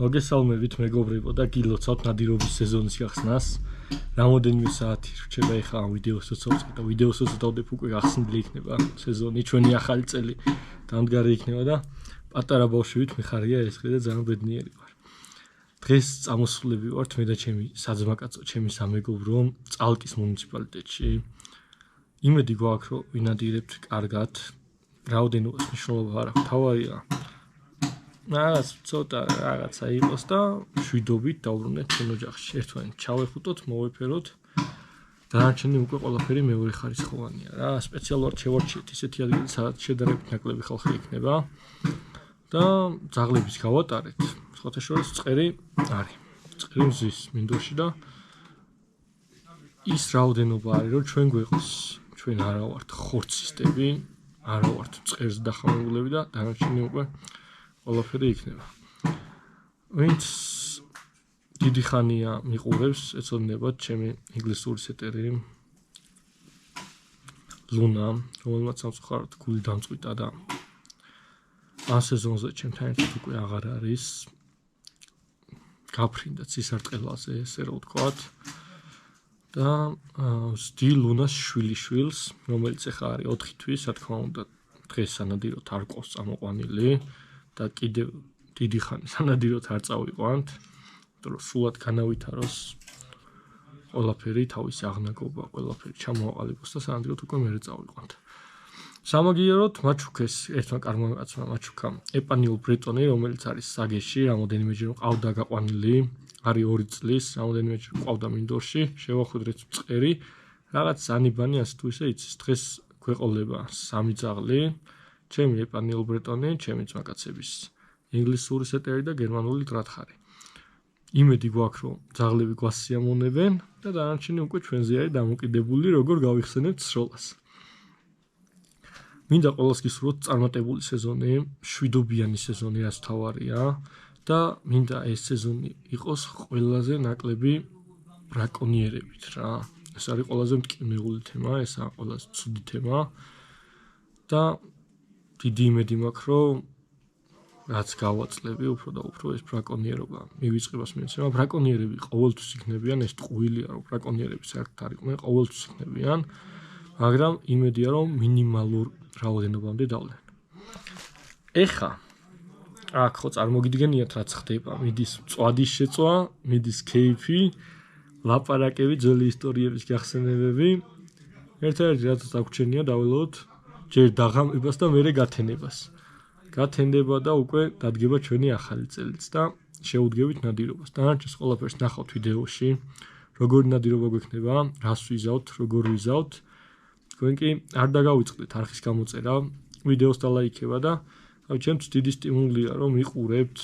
მოგესალმებით მეგობრებო და გილოცავთ ნადირობის სეზონის გახსნას. Რამოდენიმე საათი რჩება ეხლა ამ ვიდეოს უცოვსკი და ვიდეოს უცოვდებ უკვე გახსნილი იქნება სეზონი, ჩვენი ახალი წელი დამდგარი იქნება და პატარა ბავშვით მიხარია ეს და ძალიან ბედნიერი ვარ. დღეს წამოსულები ვართ მე და ჩემი საძმაკაცო, ჩემი სამეგობრო წალკის მუნიციპალიტეტში. იმედი გვაქვს რომ ვინადირებთ კარგად. რაოდენობის მნიშვნელობა არ აქვს, თავარია რაღაც ცოტა რაღაცა იყოს და შვიდობით დავბრუნდეთ ჩვენ ოჯახში. ერთმანეთს ჩავეხუტოთ, მოვეფეროთ. დანარჩენი უკვე ყველაფერი მეორე ხარისხოვანია რა. სპეციალურად შევარჩიეთ ისეთი ადგილი, სადაც შედარებით ნაკლები ხალხი იქნება და ძაღლების გავატარეთ. სხვათა შორის წყერი არის. წყერი მზის მინდორში და ის რაოდენობა არის, რომ ჩვენ გვეყოს. ჩვენ არა ვართ ხორცისტები, არა ვართ წყერს დახმარებულები და დანარჩენი უკვე ყველაფერი იქნება. ვინც დიდი ხანია მიყურებს, ეცოდინებათ ჩემი ინგლისური სეტერი ლუნა, რომელმაც სამწუხაროდ გული დამწყვიტა და ამ სეზონზე ჩემთან ერთად უკვე აღარ არის. გაფრინდა ცისარტყელაზე, ესე რომ ვთქვათ. და ვსდი ლუნას შვილიშვილს, რომელიც ახლა არის 4 თვის, რა თქმა უნდა, დღეს სანადიროდ არ ყავს წამოყვანილი. და კიდევ დიდი ხანი სანადიროდ არ წავიყვანთ, იმიტომ რომ სულად განავითაროს ყველაფერი, თავისი აღნაგობა, ყველაფერი ჩამოაყალიბოს და სანადიროდ უკვე მერე წავიყვანთ. სამაგიეროდ მაჩუქეს ერთმა კარგმა კაცმა მაჩუქა ეპანიულ ბრეტონი, რომელიც არის საგეში, რამოდენიმეჯერ ყავდა გაყვანილი, არის 2 წლის, რამოდენიმეჯერ ყავდა მინდორში, შევახვედრეთ მწყერი, რაღაც ანიბანი ასე თუ ისე იცის. დღეს გვეყოლება 3 ძაღლი. ჩემი ეპანიულ ბრეტონი, ჩემი ძმაკაცების ინგლისური სეტერი და გერმანული ტრათხარი. იმედი გვაქვს, რომ ძაღლები გვასიამოვნებენ და დანარჩენი უკვე ჩვენზე არის დამოკიდებული, როგორ გავიხსენებთ სროლას. მინდა ყველას გისურვოთ წარმატებული სეზონი, შვიდობიანი სეზონი, რაც თავარია და მინდა ეს სეზონი იყოს ყველაზე ნაკლები ბრაკონიერებით რა. ეს არის ყველაზე მტკივნეული თემა, ეს არის ყველაზე ცუდი თემა და დიდი იმედი მაქვს, რომ რაც გავაწლები, უფრო და უფრო ეს ბრაკონიერობა მივიწყებას მიეცემა. ბრაკონიერები ყოველთვის იქნებიან, ეს ტყუილია, რომ ბრაკონიერები საერთოდ არ იყვნენ, ყოველთვის იქნებიან, მაგრამ იმედია, რომ მინიმალურ რაოდენობამდე დავლენ. ეხა აქ ხო წარმოგიდგენიათ რაც ხდება, მიდის მწვადის შეწვა, მიდის კეიფი, ლაპარაკები, ძველი ისტორიების გახსენებები. ერთ-ერთი რაც დაგვრჩენია დაველოდოთ ჯერ დაღამებას და მერე გათენებას. გათენდება და უკვე დადგება ჩვენი ახალი წელიც და შეუდგებით ნადირობას. დანარჩენს ყველაფერს ნახავთ ვიდეოში, როგორი ნადირობა გვექნება, რას ვიზავთ, როგორ ვიზავთ. თქვენ კი არ დაგავიწყდეთ არხის გამოწერა, ვიდეოს დალაიქება და ჩემთვის დიდი სტიმულია, რომ მიყურებთ,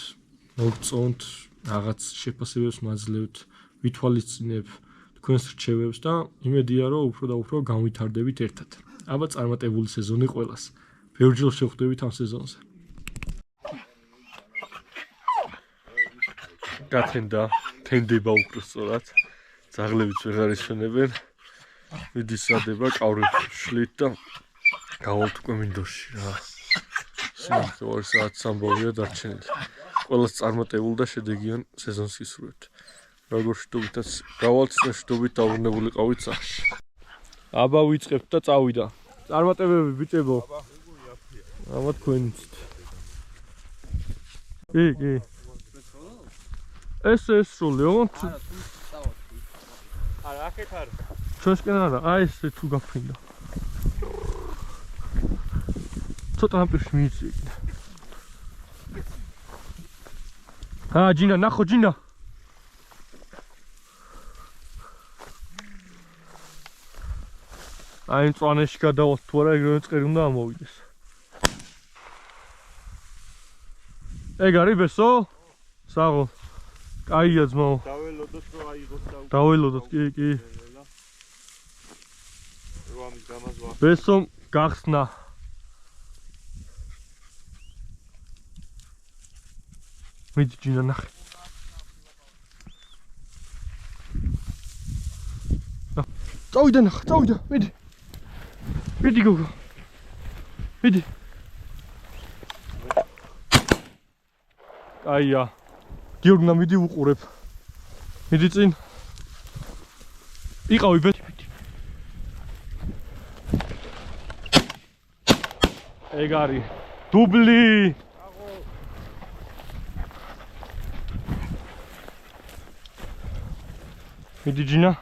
მოგწონთ, რაღაც შეფასებებს მაძლევთ, ვითვალისწინებ თქვენს რჩევებს და იმედია, რომ უფრო და უფრო განვითარდებით ერთად. აბა წარმატებული სეზონი ყველას. ბევრჯერ შევხვდებით ამ სეზონზე. გათენდა, თენდება უფრო სწორად. ძაღლებიც ვეღარ ისვენებენ. მიდის სადება, კავრებს შლით და გავალთ უკვე მინდორში რა. სიმართლე 2 საათს ამბავია დარჩენილი. ყველას წარმატებულ და შედეგიან სეზონს გისურვებთ. როგორ შტობითაც გავალთ, შტობით დავრუნებული ყავით სახში. აბა ვიწყებთ და წავიდა. წარმატებები ბიჭებო. აბა თქვენიც. კი. ეს სრულიო. არა, აქეთ არა. ჩვენსკენ არა, აი ეს თუ გაფრინდა. ცოტა ამპირში მიიწვი. ჯინა, ნახო ჯინა. აი მწვანეში გადავალთ თუ არა, ეგრევე წყერი უნდა ამოვიდეს. ეგ არის ბესო? საღო. კაია ძმაო. დაველოდოთ რომ აიღოს და დაველოდოთ, კი. რო ამის გამაზვა. ბესო გახსნა. მიდი ჯინა ნახე. წავიდა ნახე, წავიდა, მიდი. მიდი გოგო. მიდი. აია. გიორგნა მიდი უყურებ. მიდი წინ. იყავი ბეთ. ეგ არის დუბლი. მიდი ჯინა.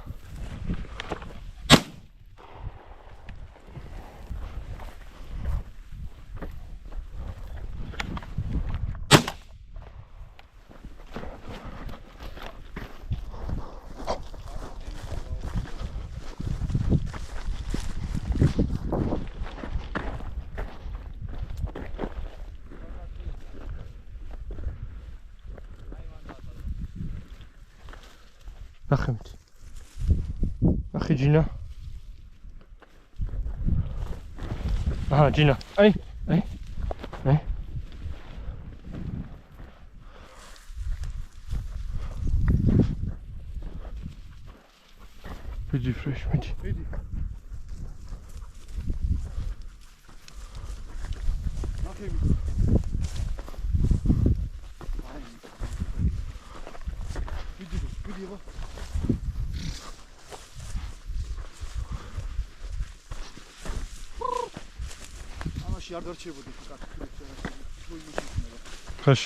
ნახემთ. ნახე ჯინა. აჰა ჯინა. აი. მიდი ფრეშ, მიდი. ნახემ. მიდი. არ გარჩევოდი კაცი. ხაშ.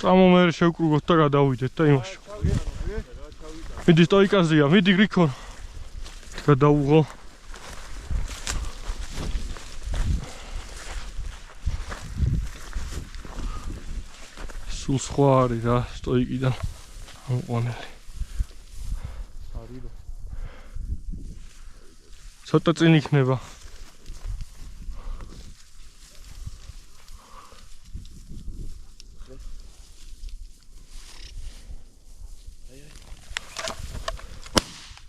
წამომერ შევკრუგოთ და გადავიდეთ და იმაში. მიდი სტოიკაზია, მიდი გრიქონ. გადავუღო. სულ სხვა არის რა სტოიკიდან ამყვანელი. ცოტა წინ იქნება.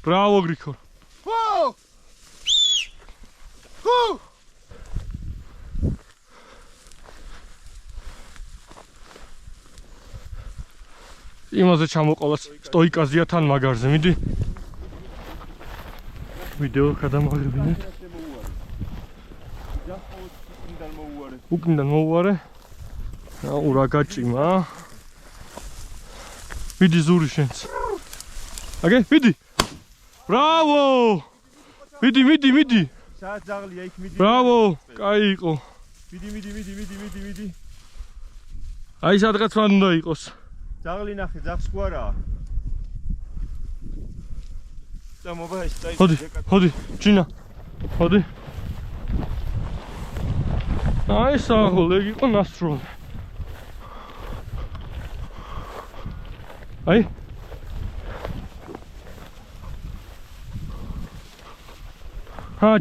Bravo, Grigor. Whoa! იმაზე ჩამოყოლას სტოიკაზიათან მაგარზე, მიდი. ვიდეო გადამაღლებინეთ. უკნიდან მოუვარე. აუ რა გაჭიმა. მიდი ზური შენც. აგე, მიდი. Bravo! მიდი. საათ ზაღლია იქ მიდი. Bravo! კაი იყო. მიდი. აი სადღაც მან უნდა იყოს. ზაღლი ნახე, ზაღს ყوارაა. და მობაილს წაი. Hadi, ჯინა. Hadi. აი საღოლ, ეგ იყო ნასროლი. აი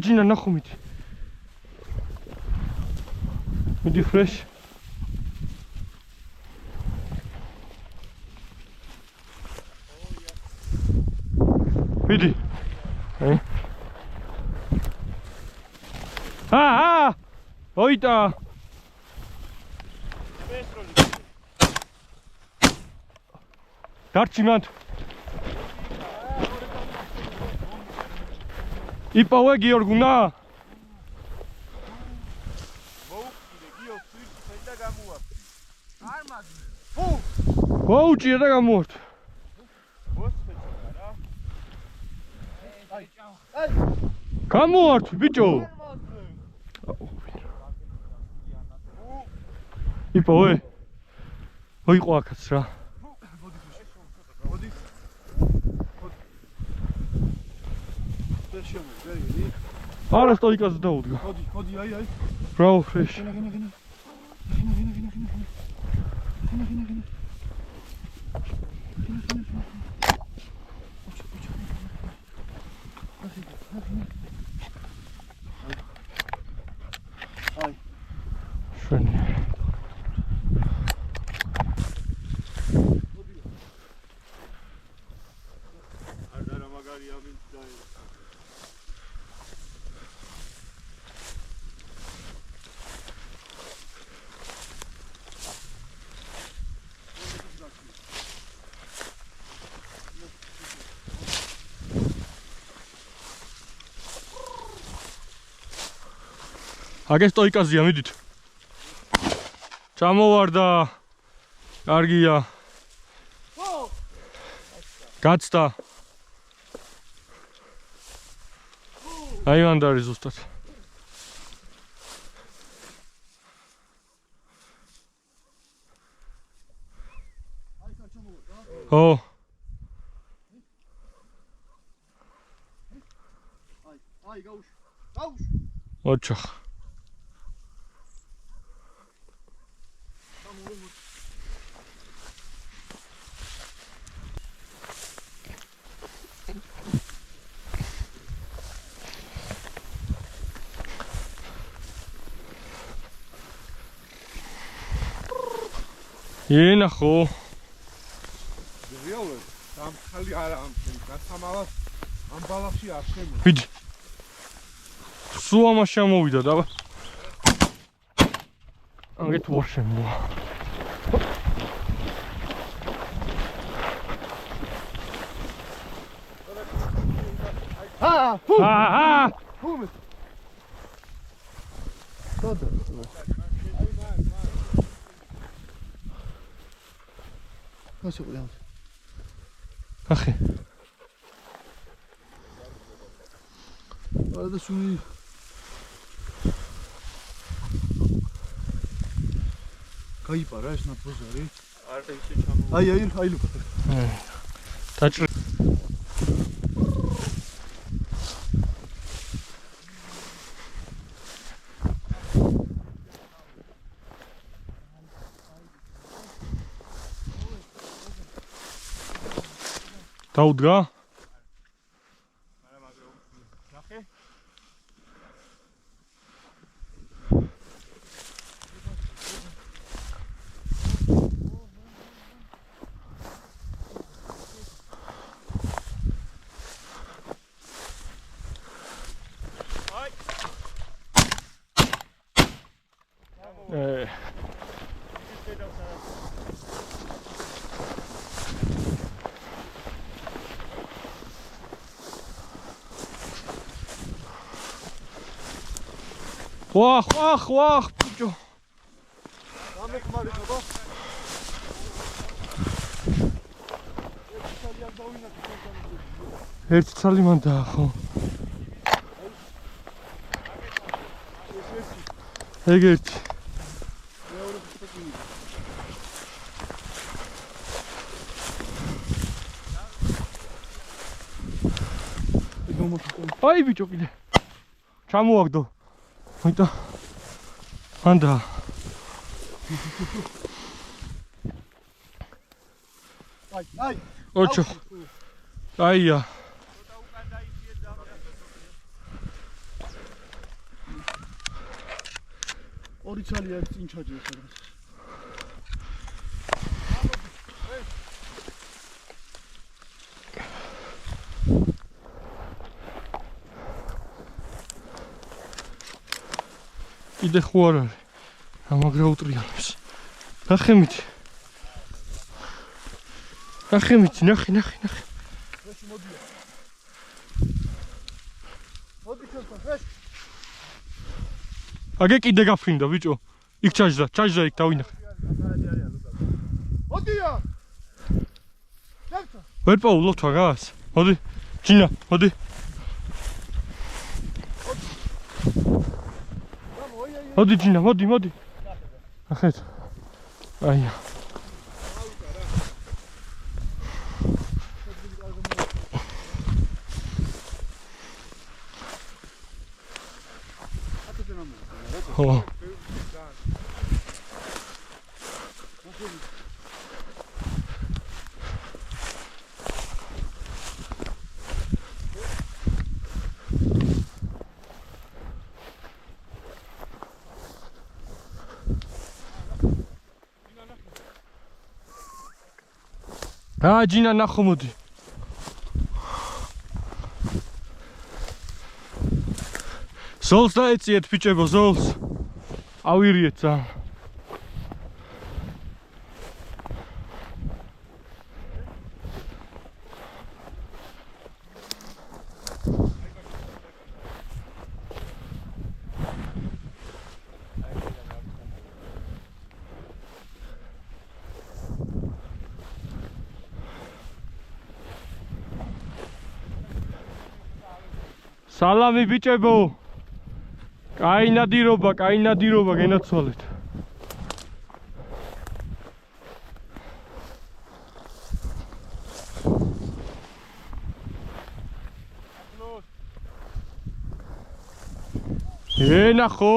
ჯინა ნახო მიდი. მიდი ფრეშ. მიდი. ოიტა. დარჩიმად. იპოვე გიორგუნა. მოუყიდე გიო სვირჩი და გამოაქვს. არ მაგნე. მოუჭია და გამოართ. გამოართ ბიჭო. იპოვე. მოიყო აქაც რა. არა სტოიკაზე დაუდგა. ხოდი, აი. Bravo, fresh. გენა. აი. Schön. არა მაგარია ვინც დაი. აგე სტოიკაზია მიდით. ჩამოვარდა. კარგია. გაცდა. აი მანდარი ზუსტად. ო. აი გაუშვ. გაუშვ. ოჩახ. ენახო. რეალურად ამ ხალი არა ამ გასამალას ამ ბალახში არ შემო. ვიდი. სულ ამას შემოვიდა და ამით ვარ შემოვა. აა ფუმე. დოდა. ასე ყო. ახი. და სული გაიპარა ეს ნაფოზარი. არ ისე ჩამო. აი ლუკა. დაჭრ. დაუდგა? არა მაგრამ ნახე. ვახ, ბიჭო. გამეხმარი ხობა. ერთი ცალი მანდაა ხო? ეგ ერთი. აი ბიჭო კიდე. ჩამოაგდო. მოიტა. ანდა. აი. ოჩო. აია. ორი ცალია წინ ჩაჯერ სადღაც. კიდე ხო არ არის. ამაგრა უტრიანებს. ნახე, ნახე. ეს მოდია. მოდი ჩასვას, ეს. აგე კიდე გაფრინდა ბიჭო. იქ ჩაჯდა იქ დავინახე. მოდია. დავცა. ვერ პაულობთ მაგას? მოდი. ჯინა, მოდი. მოდი ჯინა, მოდი. ახეთ. აია. ხო. ჯინა ნახო მოდი. ზოლს დაეციეთ ბიჭებო, ზოლს. ავირიეთ ძალიან. სალამი ბიჭებო. კაი ნადირობა, გენაცვალეთ. ნახო.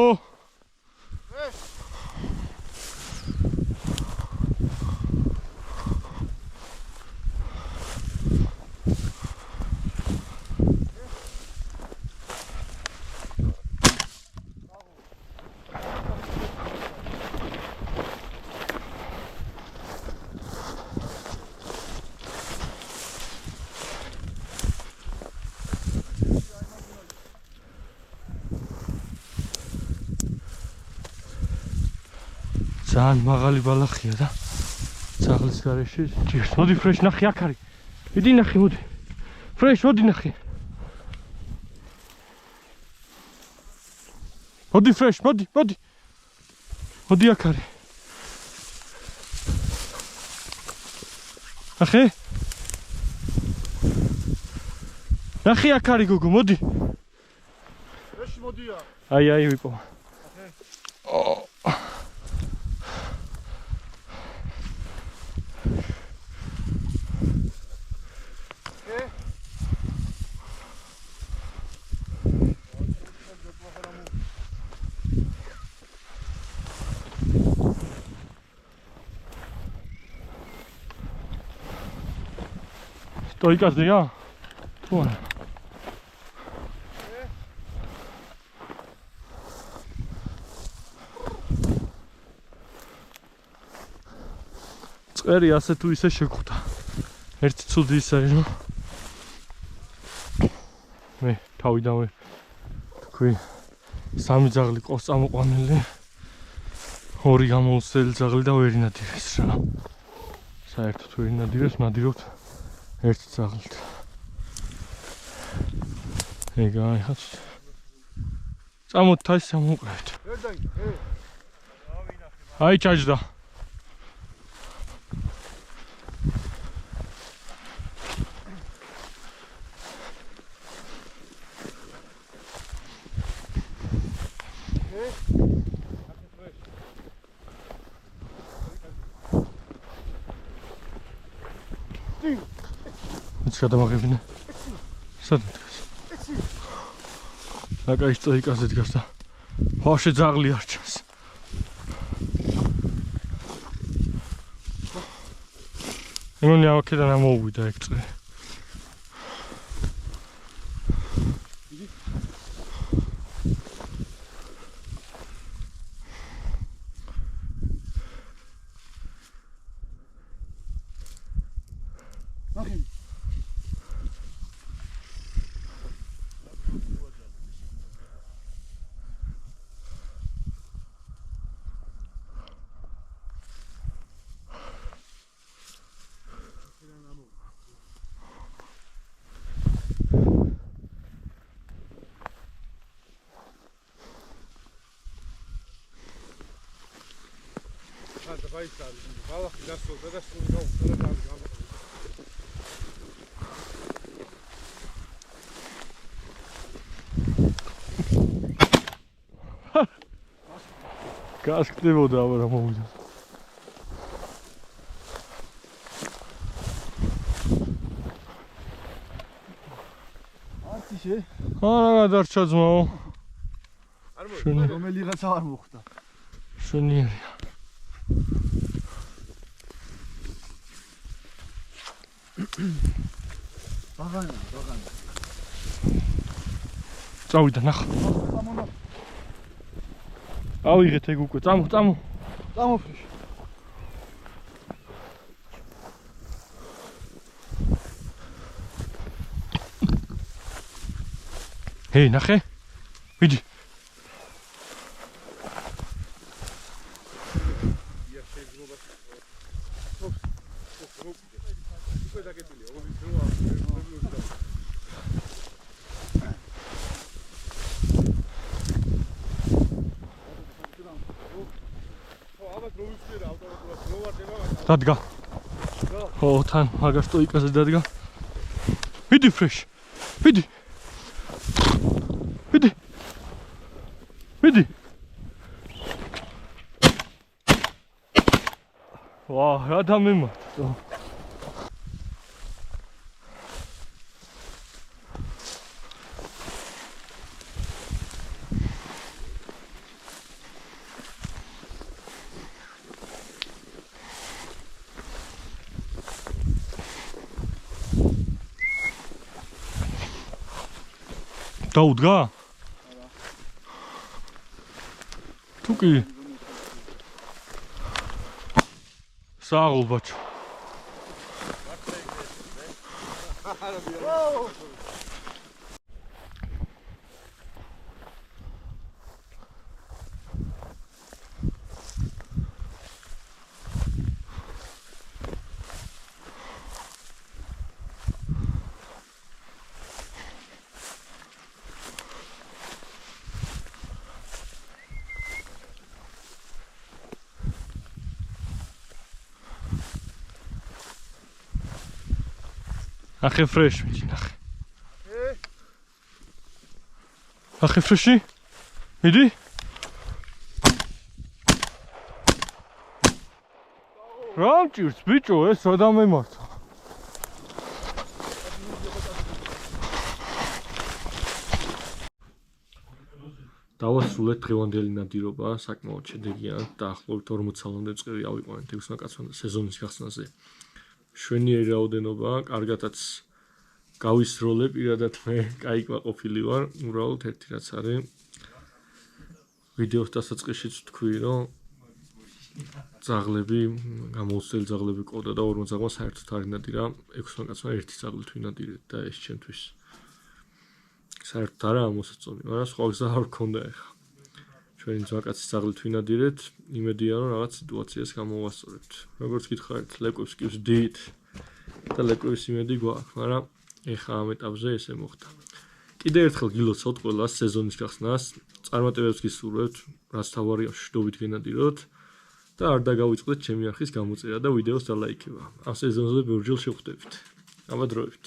ძალიან მაღალი ბალახია და ძაღლის გარეშე ჭირს. მოდი ფრეშ ნახე აქ არის. იდი ნახე მოდი. ფრეშ მოდი ნახე. მოდი ფრეშ მოდი. მოდი აქ არის. ნახე? ნახე აქ არის გოგო მოდი. ფრეშ მოდია. აი ვიპო. Stoikazია? თუ არა? წერი ასე თუ ისე შეგხვდა. ერთი ცუდი ის არის, რომ მე თავიდანვე თქვი სამი ძაღლი ყავს წამოყვანილი. ორი გამოუსწრელი ძაღლი და ვერ ინადირეს რა. საერთოდ ვერ ინადირეს, ნადირობთ ერთ ძაღლით. ეგა ახაც წამოთ თაის სამოუყევით. აი ჩაჯდა. გადამაღებინე. სად დგას? აკაი სტოიკაზე დგას და ვაშე ძაღლი არ ჩანს. იმენი აქედან ამოვიდა ეგ წრე. ბალახი გასულდა და სულ გაუხსნა და გასკდებოდა აბა რა მოვიდა. არტიშე? არა გადარჩა ძმაო. არ მოხდა, რომელიღაცა არ მოხდა. შენიერია. ბაღანა. წავიდა ნახა. ავიღეთ ეგ უკვე, წამო. წამო ფრეშ. ჰეი, ნახე. ვიდი. დადგა. ო, თან მაგას სტოიკაზე დადგა. ვიდი ფრეშ. ვიდი. მიდი. ვა, რა დამემართო. დაუდგა? თუკი საღოლ ბაჩო. ახე ფრეშ მიდი ნახე. ახე ფრეში? მიდი? რა მჭირს ბიჭო, ეს რა დამემართა? დავასრულეთ დღევანდელი ნადირობა, საკმაოდ შედეგიანად და ახლობით 40 წლამდე წევრი ავიყვანეთ ექვსმა კაცმა სეზონის გახსნაზე. შვენიერი რაოდენობა, კარგადაც გავისროლე, პირადად მე კაი ყოფილი ვარ, უბრალოდ ერთი რაც არის. ვიდეოს დასაწყისშიც თქვი, რომ ძაღლები, გამოუცდელი ძაღლები ყავდა და 40 ძაღლმა საერთოდ არ ინადირა, 6 კაცმა ერთი ძაღლით ვინადირეთ და ეს ჩემთვის საერთოდ არა მოსაწონი, მაგრამ სხვა გზა არ გქონდა ეხლა. ჩვენი ძვაკაცის ძაღლით ვინადირეთ, იმედია რომ რაღაც სიტუაციას გამოვასწორებთ. როგორც გითხარით, ლეკვებს კი ვსდით და ლეკვების იმედი გვაქვს, მაგრამ ეხლა ამ ეტაპზე ესე მოხდა. კიდევ ერთხელ გილოცავთ ყველას სეზონის გახსნას, წარმატებებს გისურვებთ, რაც თავარია შდობით გენადიროთ და არ დაგავიწყდეთ ჩემი არხის გამოწერა და ვიდეოს დალაიქება. ამ სეზონზე ბევრჯერ შევხვდებით. ამადროებით.